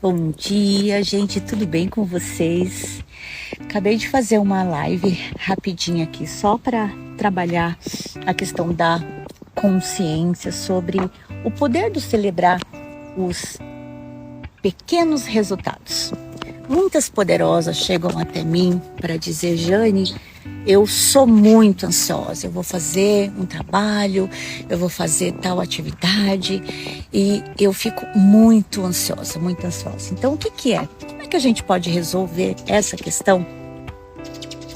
Bom dia, gente, tudo bem com vocês? Acabei de fazer uma live rapidinha aqui só para trabalhar a questão da consciência sobre o poder de celebrar os pequenos resultados. Muitas poderosas chegam até mim para dizer: Jane, eu sou muito ansiosa, eu vou fazer um trabalho, eu vou fazer tal atividade e eu fico muito ansiosa, muito ansiosa. Então, o que é? Como é que a gente pode resolver essa questão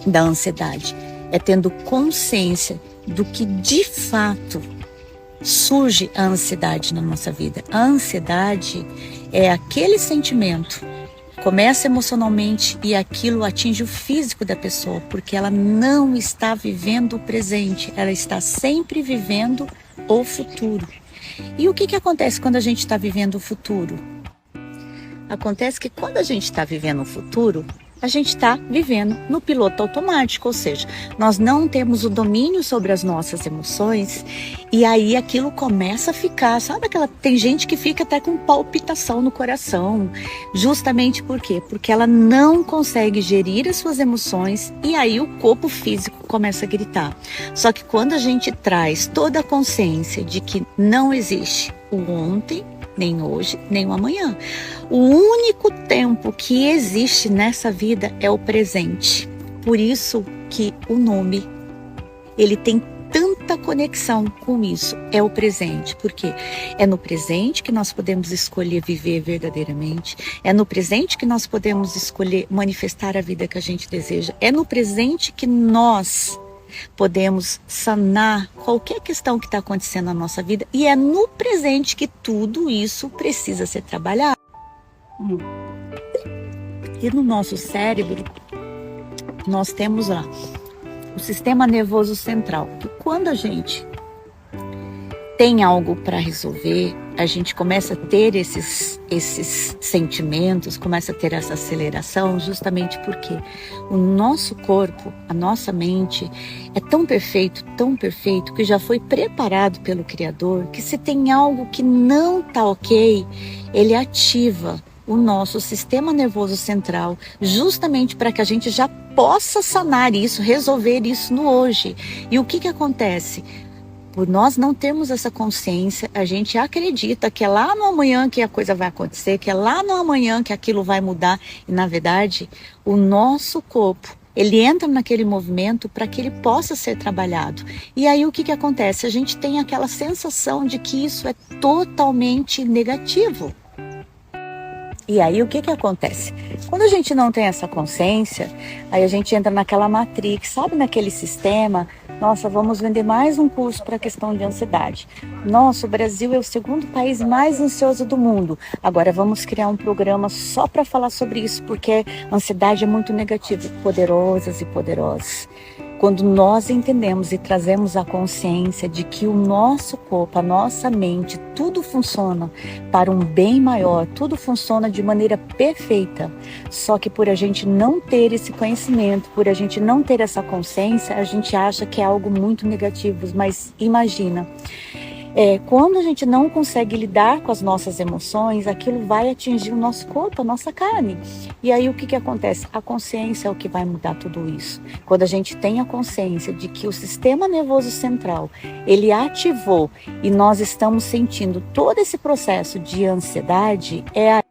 da ansiedade? É tendo consciência do que de fato surge a ansiedade na nossa vida. A ansiedade é aquele sentimento, começa emocionalmente e aquilo atinge o físico da pessoa, porque ela não está vivendo o presente, ela está sempre vivendo o futuro. E o que acontece quando a gente está vivendo o futuro? Acontece que quando a gente está vivendo o futuro, a gente está vivendo no piloto automático, ou seja, nós não temos o domínio sobre as nossas emoções e aí aquilo começa a ficar, sabe tem gente que fica até com palpitação no coração, justamente por quê? Porque ela não consegue gerir as suas emoções e aí o corpo físico começa a gritar. Só que quando a gente traz toda a consciência de que não existe o ontem, nem hoje, nem o amanhã. O único tempo que existe nessa vida é o presente. Por isso que o nome, ele tem tanta conexão com isso, é o presente. Porque é no presente que nós podemos escolher viver verdadeiramente, é no presente que nós podemos escolher manifestar a vida que a gente deseja, é no presente que nós podemos sanar qualquer questão que está acontecendo na nossa vida e é no presente que tudo isso precisa ser trabalhado. E no nosso cérebro nós temos lá o sistema nervoso central, que quando a gente tem algo para resolver, a gente começa a ter esses sentimentos, começa a ter essa aceleração, justamente porque o nosso corpo, a nossa mente é tão perfeito, que já foi preparado pelo Criador, que se tem algo que não está ok, ele ativa o nosso sistema nervoso central, justamente para que a gente já possa sanar isso, resolver isso no hoje. E o que acontece? Por nós não termos essa consciência, a gente acredita que é lá no amanhã que a coisa vai acontecer, que é lá no amanhã que aquilo vai mudar. E na verdade, o nosso corpo, ele entra naquele movimento para que ele possa ser trabalhado. E aí o que acontece? A gente tem aquela sensação de que isso é totalmente negativo. E aí o que acontece? Quando a gente não tem essa consciência, aí a gente entra naquela matrix, sabe, naquele sistema. Nossa, vamos vender mais um curso para a questão de ansiedade. Nossa, o Brasil é o segundo país mais ansioso do mundo. Agora vamos criar um programa só para falar sobre isso, porque a ansiedade é muito negativa. Poderosas e poderosos. Quando nós entendemos e trazemos a consciência de que o nosso corpo, a nossa mente, tudo funciona para um bem maior, tudo funciona de maneira perfeita. Só que por a gente não ter esse conhecimento, por a gente não ter essa consciência, a gente acha que é algo muito negativo. Mas imagina, quando a gente não consegue lidar com as nossas emoções, aquilo vai atingir o nosso corpo, a nossa carne. E aí o que acontece? A consciência é o que vai mudar tudo isso. Quando a gente tem a consciência de que o sistema nervoso central, ele ativou e nós estamos sentindo todo esse processo de ansiedade, é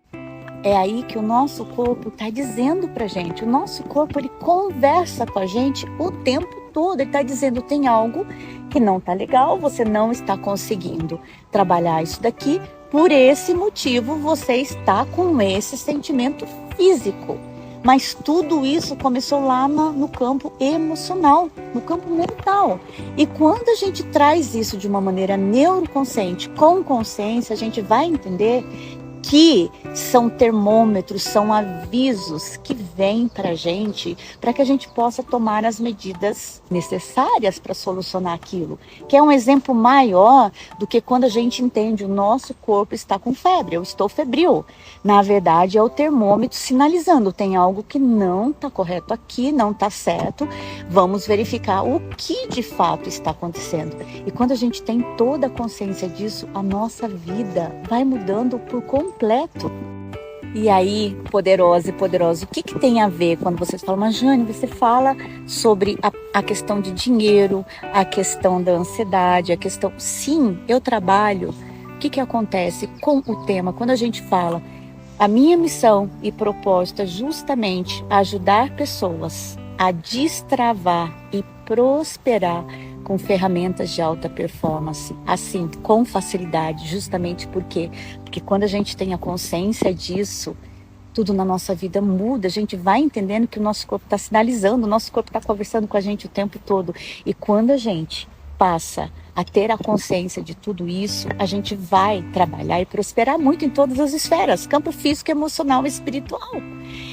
aí que o nosso corpo está dizendo pra gente. O nosso corpo, ele conversa com a gente o tempo todo. Ele está dizendo: tem algo que não está legal, você não está conseguindo trabalhar isso daqui. Por esse motivo, você está com esse sentimento físico. Mas tudo isso começou lá no campo emocional, no campo mental. E quando a gente traz isso de uma maneira neuroconsciente, com consciência, a gente vai entender que são termômetros, são avisos que vêm para a gente, para que a gente possa tomar as medidas necessárias para solucionar aquilo. Que é um exemplo maior do que quando a gente entende o nosso corpo está com febre, eu estou febril. Na verdade, é o termômetro sinalizando, tem algo que não está correto aqui, não está certo, vamos verificar o que de fato está acontecendo. E quando a gente tem toda a consciência disso, a nossa vida vai mudando por completo. E aí, poderosa e poderosa, o que tem a ver quando vocês falam, mas Jane, você fala sobre a questão de dinheiro, a questão da ansiedade, a questão... Sim, eu trabalho. O que acontece com o tema? Quando a gente fala, a minha missão e propósito é justamente ajudar pessoas a destravar e prosperar com ferramentas de alta performance, assim, com facilidade, justamente porque quando a gente tem a consciência disso, tudo na nossa vida muda, a gente vai entendendo que o nosso corpo está sinalizando, o nosso corpo está conversando com a gente o tempo todo. E quando a gente passa a ter a consciência de tudo isso, a gente vai trabalhar e prosperar muito em todas as esferas, campo físico, emocional e espiritual.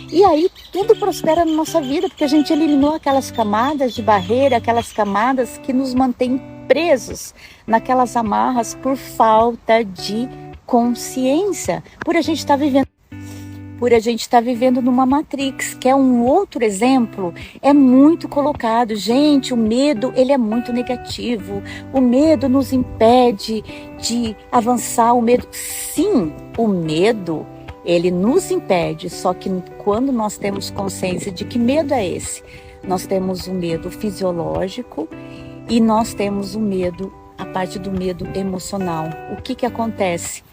E aí tudo prospera na nossa vida, porque a gente eliminou aquelas camadas de barreira, aquelas camadas que nos mantêm presos naquelas amarras por falta de consciência, por a gente estar vivendo numa Matrix, que é um outro exemplo, é muito colocado. Gente, o medo, ele é muito negativo. O medo nos impede de avançar. O medo, sim, o medo, ele nos impede. Só que quando nós temos consciência de que medo é esse, nós temos o medo fisiológico e nós temos o medo, a parte do medo emocional. O que acontece?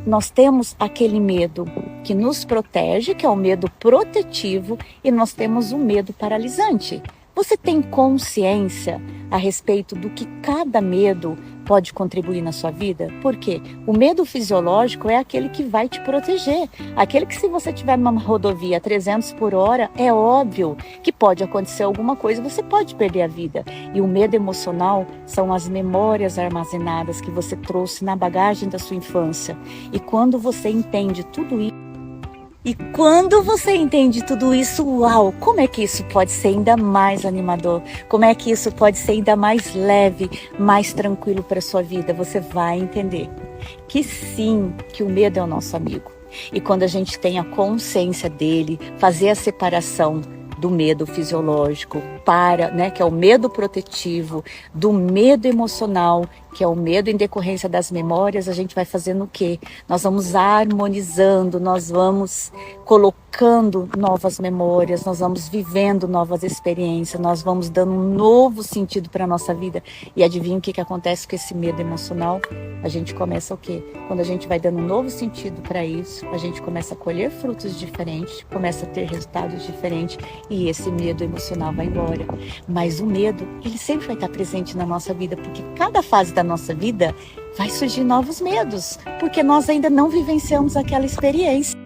Nós temos aquele medo que nos protege, que é o medo protetivo, e nós temos o medo paralisante. Você tem consciência a respeito do que cada medo pode contribuir na sua vida? Por quê? O medo fisiológico é aquele que vai te proteger. Aquele que, se você estiver numa rodovia a 300 por hora, é óbvio que pode acontecer alguma coisa, você pode perder a vida. E o medo emocional são as memórias armazenadas que você trouxe na bagagem da sua infância. E quando você entende tudo isso, uau, como é que isso pode ser ainda mais animador? Como é que isso pode ser ainda mais leve, mais tranquilo para a sua vida? Você vai entender que sim, que o medo é o nosso amigo. E quando a gente tem a consciência dele, fazer a separação do medo fisiológico que é o medo protetivo, do medo emocional, que é o medo em decorrência das memórias, a gente vai fazendo o quê? Nós vamos harmonizando, nós vamos colocando novas memórias, nós vamos vivendo novas experiências, nós vamos dando um novo sentido para a nossa vida. E adivinha o que acontece com esse medo emocional? A gente começa o quê? Quando a gente vai dando um novo sentido para isso, a gente começa a colher frutos diferentes, começa a ter resultados diferentes e esse medo emocional vai embora. Mas o medo, ele sempre vai estar presente na nossa vida, porque cada fase da nossa vida vai surgir novos medos, porque nós ainda não vivenciamos aquela experiência.